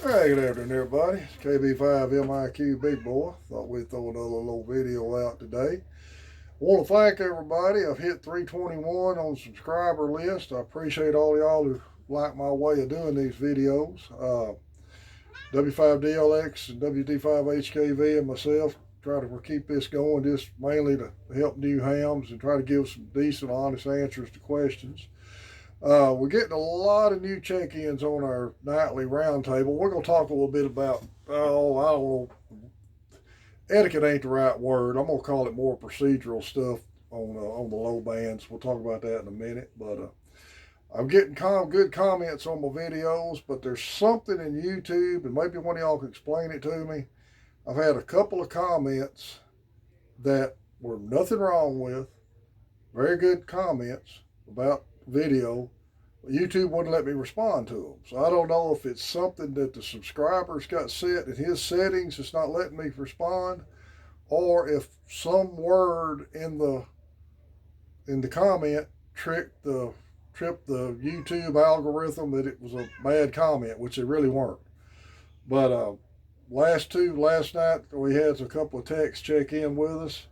Hey, good afternoon, everybody. It's KB5MIQ Big Boy. Thought we'd throw another little video out today. Want to thank everybody. I've hit 321 on the subscriber list. I appreciate all y'all who like my way of doing these videos. W5DLX and WD5HKV and myself try to keep this going just mainly to help new hams and try to give some decent, honest answers to questions. We're getting a lot of new check-ins on our nightly roundtable. We're going to talk a little bit about, I don't know, etiquette ain't the right word. I'm going to call it more procedural stuff on the low bands. We'll talk about that in a minute. But I'm getting good comments on my videos, but there's something in YouTube, and maybe one of y'all can explain it to me. I've had a couple of comments that were nothing wrong with, very good comments about video. YouTube wouldn't let me respond to them. So I don't know if it's something that the subscribers got set in his settings that's not letting me respond, or if some word in the comment tripped the YouTube algorithm that it was a bad comment, which it really weren't. But last night we had a couple of techs check in with us,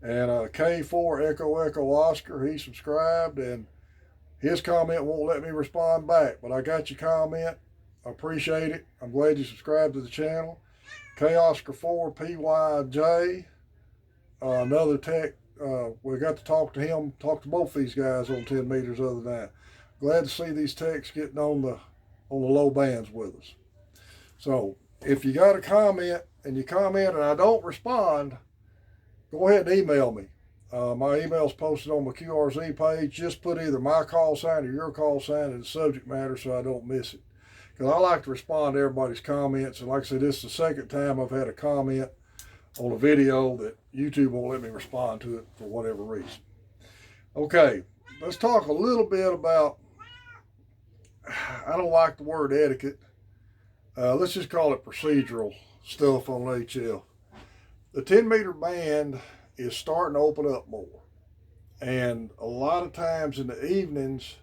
and K4 Echo Echo Oscar, he subscribed, and his comment won't let me respond back, but I got your comment. I appreciate it. I'm glad you subscribed to the channel. K Oscar 4 PYJ, another tech. We got to talk to him, talk to both these guys on 10 meters the other night. Glad to see these techs getting on the low bands with us. So if you got a comment and you comment and I don't respond, go ahead and email me. My email's posted on my QRZ page. Just put either my call sign or your call sign in the subject matter so I don't miss it. Because I like to respond to everybody's comments. And like I said, this is the second time I've had a comment on a video that YouTube won't let me respond to it for whatever reason. Okay, let's talk a little bit about, I don't like the word etiquette. Let's just call it procedural stuff on HL. The 10-meter band is starting to open up more. And a lot of times in the evenings,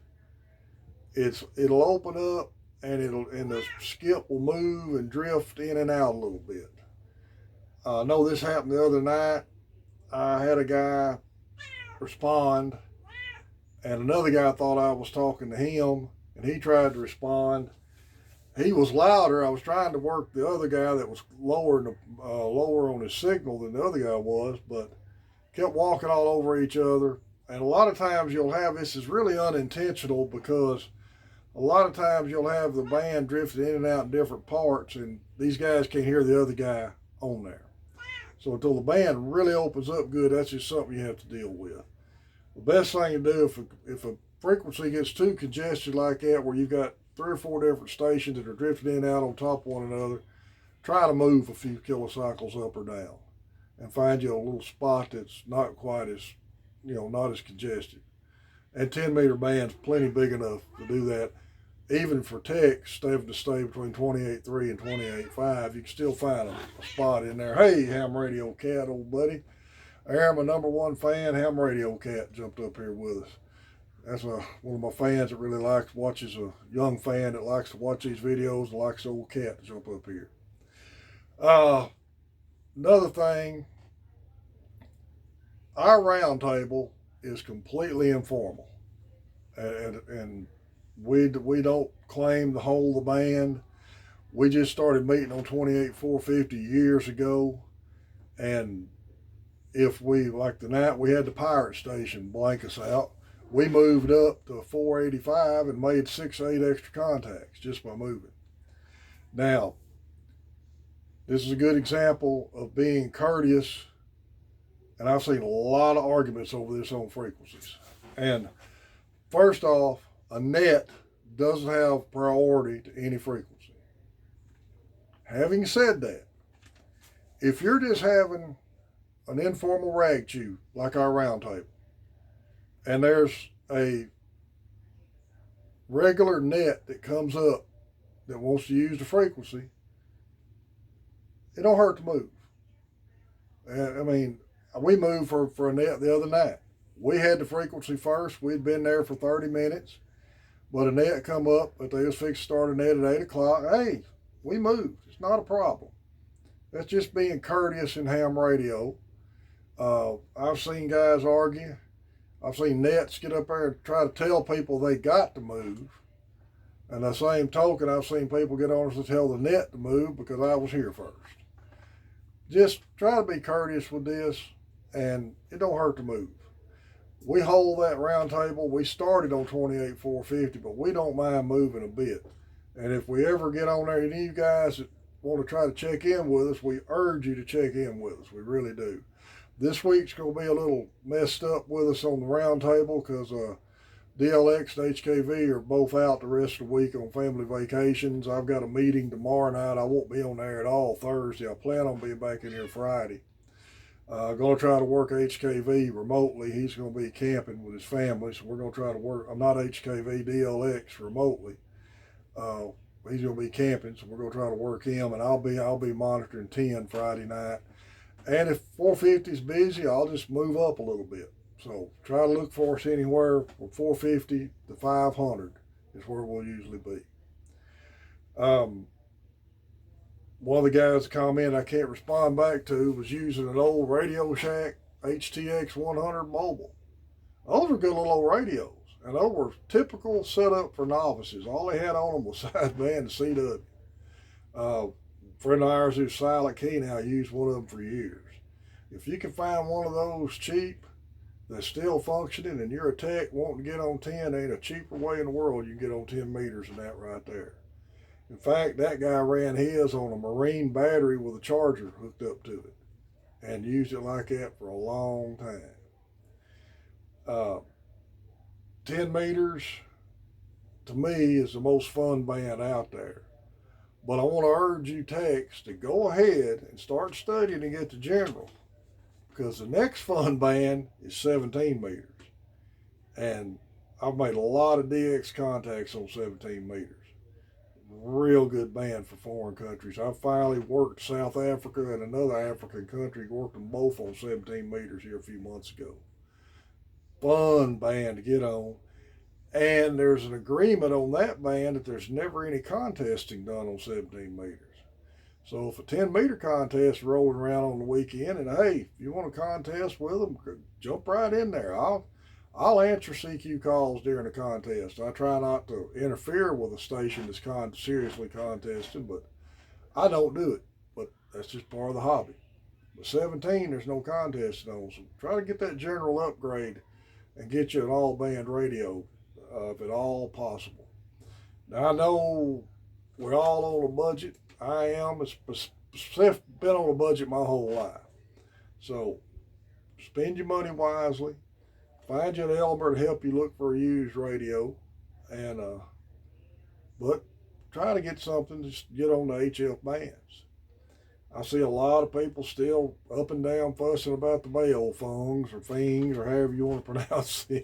it'll open up and the skip will move and drift in and out a little bit. I know this happened the other night. I had a guy respond, and another guy thought I was talking to him, and he tried to respond. He was louder. I was trying to work the other guy that was lower on his signal than the other guy was, but kept walking all over each other. And a lot of times you'll have, this is really unintentional, because a lot of times you'll have the band drifting in and out in different parts, and these guys can't hear the other guy on there. So until the band really opens up good, that's just something you have to deal with. The best thing to do if a frequency gets too congested like that, where you've got 3 or 4 different stations that are drifting in and out on top of one another, try to move a few kilocycles up or down and find you a little spot that's not quite as, not as congested. And 10-meter band's plenty big enough to do that. Even for techs, having to stay between 28.3 and 28.5, you can still find a spot in there. Hey, Ham Radio Cat, old buddy. Aaron, my #1 fan, Ham Radio Cat, jumped up here with us. That's one of my fans that really watches a young fan that likes to watch these videos and likes the old cat to jump up here. Another thing, our round table is completely informal, and we don't claim to hold the band. We just started meeting on 28.450 years ago, and if we, like the night we had the pirate station blank us out, we moved up to 485 and made 6 or 8 extra contacts just by moving. Now, this is a good example of being courteous, and I've seen a lot of arguments over this on frequencies. And first off, a net doesn't have priority to any frequency. Having said that, if you're just having an informal rag chew like our round table, and there's a regular net that comes up that wants to use the frequency, it don't hurt to move. I mean, we moved for a net the other night. We had the frequency first. We'd been there for 30 minutes, but a net come up, but they was fixed to start a net at 8 o'clock. Hey, we moved. It's not a problem. That's just being courteous in ham radio. I've seen guys argue. I've seen nets get up there and try to tell people they got to move. And the same token, I've seen people get on us to tell the net to move because I was here first. Just try to be courteous with this, and it don't hurt to move. We hold that round table. We started on 28,450, but we don't mind moving a bit. And if we ever get on there, any of you guys that want to try to check in with us, we urge you to check in with us. We really do. This week's going to be a little messed up with us on the round table because DLX and HKV are both out the rest of the week on family vacations. I've got a meeting tomorrow night. I won't be on there at all Thursday. I plan on being back in here Friday. Going to try to work HKV remotely. He's going to be camping with his family, so we're going to try to work. I'm not HKV, DLX remotely. He's going to be camping, so we're going to try to work him, and I'll be monitoring 10 Friday night. And if 450 is busy, I'll just move up a little bit. So try to look for us anywhere from 450 to 500 is where we'll usually be. One of the guys commented I can't respond back to was using an old Radio Shack HTX 100 mobile. Those were good little old radios, and those were typical setup for novices. All they had on them was sideband and CW. A friend of ours who's Silent Key now used one of them for years. If you can find one of those cheap that's still functioning and you're a tech wanting to get on 10, ain't a cheaper way in the world you can get on 10 meters than that right there. In fact, that guy ran his on a marine battery with a charger hooked up to it and used it like that for a long time. 10 meters, to me, is the most fun band out there. But I want to urge you techs to go ahead and start studying and get the general, because the next fun band is 17 meters. And I've made a lot of DX contacts on 17 meters. Real good band for foreign countries. I finally worked South Africa and another African country, worked them both on 17 meters here a few months ago. Fun band to get on. And there's an agreement on that band that there's never any contesting done on 17 meters. So if a 10 meter contest is rolling around on the weekend, and hey, if you want to contest with them, jump right in there. I'll answer CQ calls during the contest. I try not to interfere with a station that's seriously contested, but I don't do it. But that's just part of the hobby. But 17, there's no contest on, so try to get that general upgrade and get you an all-band radio, if at all possible. Now, I know we're all on a budget. I am. It's been on a budget my whole life. So spend your money wisely. Find you an Elmer to help you look for a used radio, and but try to get something to get on the HF bands. I see a lot of people still up and down fussing about the Bayo fungs or things or however you want to pronounce them.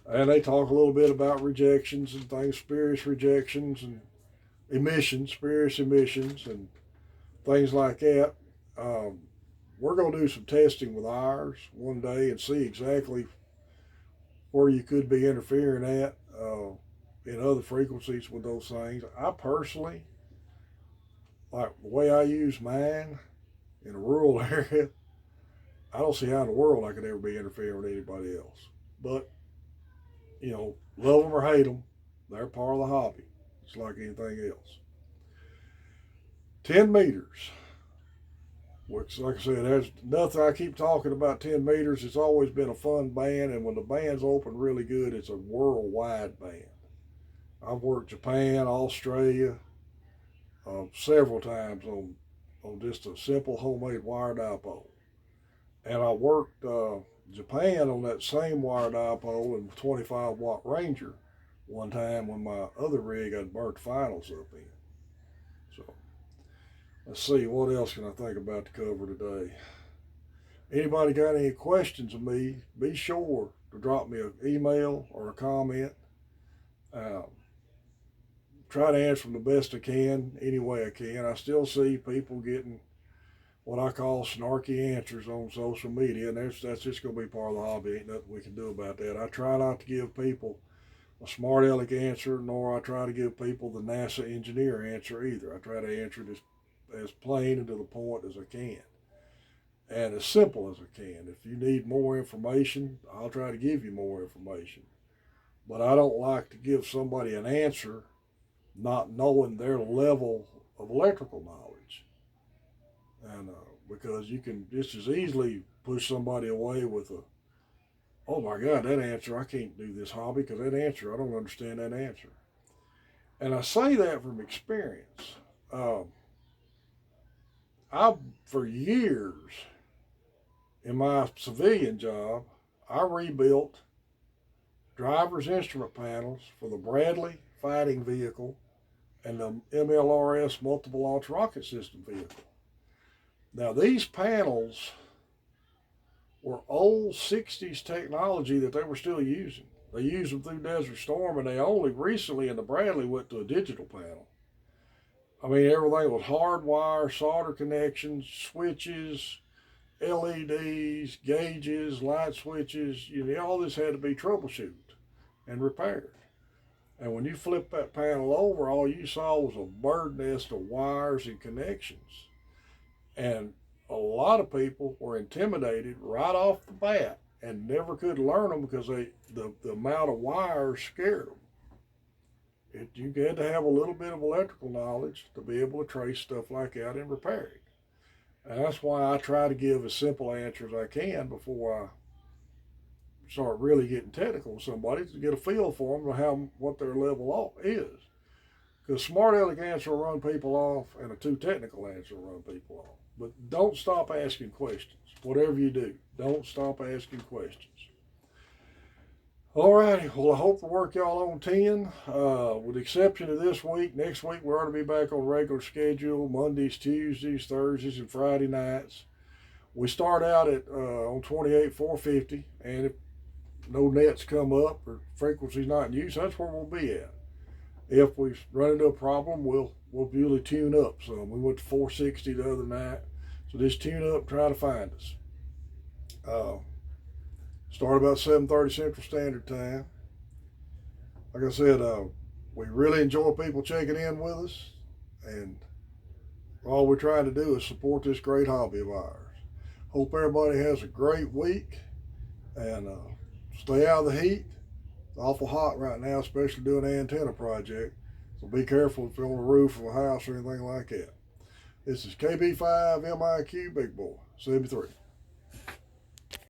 And they talk a little bit about rejections and things, spurious rejections and emissions, spurious emissions and things like that. We're going to do some testing with ours one day and see exactly where you could be interfering at in other frequencies with those things. I personally, like the way I use mine in a rural area, I don't see how in the world I could ever be interfering with anybody else. But, you know, love them or hate them, they're part of the hobby. It's like anything else. 10 meters. Which, like I said, there's nothing. I keep talking about 10 meters. It's always been a fun band, and when the band's open really good, it's a worldwide band. I've worked Japan, Australia, several times on just a simple homemade wire dipole. And I worked Japan on that same wire dipole and 25 watt Ranger one time when my other rig I'd burnt the finals up in. So let's see, what else can I think about to cover today? Anybody got any questions of me, be sure to drop me an email or a comment. Try to answer them the best I can, any way I can. I still see people getting what I call snarky answers on social media, and that's just going to be part of the hobby. Ain't nothing we can do about that. I try not to give people a smart aleck answer, nor I try to give people the NASA engineer answer either. I try to answer it as plain and to the point as I can, and as simple as I can. If you need more information, I'll try to give you more information. But I don't like to give somebody an answer not knowing their level of electrical knowledge. And because you can just as easily push somebody away with a, oh my God, that answer, I can't do this hobby because that answer, I don't understand that answer. And I say that from experience. I, for years in my civilian job, I rebuilt driver's instrument panels for the Bradley fighting vehicle and the MLRS multiple launch rocket system vehicle. Now, these panels were old 60s technology that they were still using. They used them through Desert Storm, and they only recently in the Bradley went to a digital panel. I mean, everything was hardwire, solder connections, switches, LEDs, gauges, light switches. You know, all this had to be troubleshooted and repaired. And when you flip that panel over, all you saw was a bird nest of wires and connections. And a lot of people were intimidated right off the bat and never could learn them because the amount of wires scared them. You had to have a little bit of electrical knowledge to be able to trace stuff like that and repair it. And that's why I try to give as simple answers as I can before I start really getting technical with somebody to get a feel for them and what their level is. Because smart aleck answer will run people off, and a too technical answer will run people off. But don't stop asking questions. Whatever you do, don't stop asking questions. All righty. Well, I hope to work y'all on 10. With the exception of this week, next week we ought to be back on regular schedule, Mondays, Tuesdays, Thursdays, and Friday nights. We start out at on 28 450, and if no nets come up or frequencies not in use, that's where we'll be at. If we run into a problem, we'll usually tune up some. We went to 460 the other night, so just tune up, try to find us. Start about 7:30 Central Standard Time. Like I said, we really enjoy people checking in with us, and all we're trying to do is support this great hobby of ours. Hope everybody has a great week, and stay out of the heat. It's awful hot right now, especially doing an antenna project, so be careful if you're on the roof of a house or anything like that. This is KB5 MIQ Big Boy 73.